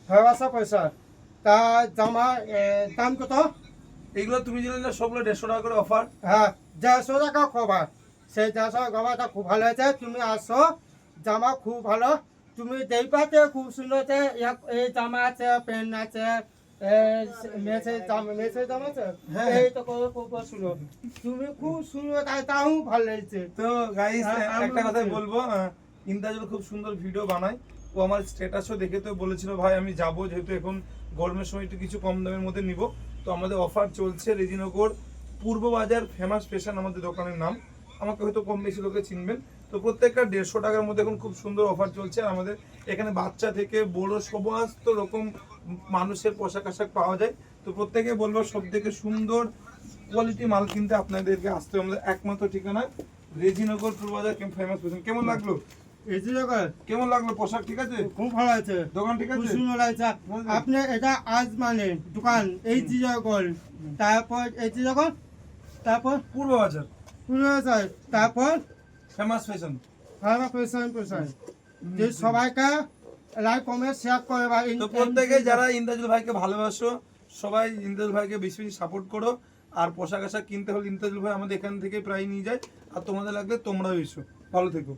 ভালোবাসা পয়সা তা জামা দাম কত? এইগুলো তুমি জানো না, সবগুলো 150 টাকা করে অফার। হ্যাঁ, 150 টাকা কভার। সেই 150 কভারটা খুব ভালো হয়েছে। তুমি আসো, জামা খুব ভালো। তুমি দেখবাতে খুব সুন্দর আছে। এই জামা আছে, প্যান্ট আছে, মেসের জামা আছে। হ্যাঁ। এই তো খুব সুন্দর। তুমি খুব সুন্দর, তাও ভালো লেগেছে। তো গাইস হ্যাঁ, আমি একটা কথাই বলছি। বলবো, ইন্দাজুল খুব সুন্দর ভিডিও বানায়। ও আমার স্ট্যাটাসও দেখে তো বলেছিল ভাই আমি যাব, যেহেতু এখন গরমের সময় একটু কিছু কম দামের মধ্যে নিব। তো আমাদের অফার চলছে রেজিনগর পূর্ব বাজার ফেমাস ফ্যাশন আমাদের দোকানের নাম। আমাকে হয়তো কম বেশি লোকে চিনবেন। তো প্রত্যেকটা 150 টাকার মধ্যে এখন খুব সুন্দর অফার চলছে। আর আমাদের এখানে বাচ্চা থেকে বড় সমস্ত রকম মানুষের পোশাক আশাক পাওয়া যায়। তো প্রত্যেকে বলবো সব থেকে সুন্দর কোয়ালিটি মাল কিনতে আপনাদেরকে আসতে হবে আমাদের একমাত্র ঠিকানা রেজিনগর পূর্ববাজার ফেমাস ফ্যাশন। কেমন লাগলো? এই যে দেখো, কেমন লাগলো পোশাক? ঠিক আছে, খুব ভালো আছে, দোকান ঠিক খুব আছে। সুন্দর লাগছে। আপনি এটা আজ মানে দোকান এই চিজগল, তারপর এই চিজগল, তারপর পূর্ববাজার তারপর ফেমাস ফ্যাশন। ভালো পয়সা যে সবাইকে লাইক কমেন্ট শেয়ার করে বা তো প্রত্যেকে যারা ইন্দাজুল ভাইকে ভালোবাসো, সবাই ইন্দাজুল ভাইকে বেশি বেশি সাপোর্ট করো। আর পোশাক আশাক কিনতে হলে ইন্দাজুল ভাই আমাদের এখান থেকে প্রায় নিয়ে যায়। আর তোমাদের লাগলে তোমরাও এসো। ভালো থেকো।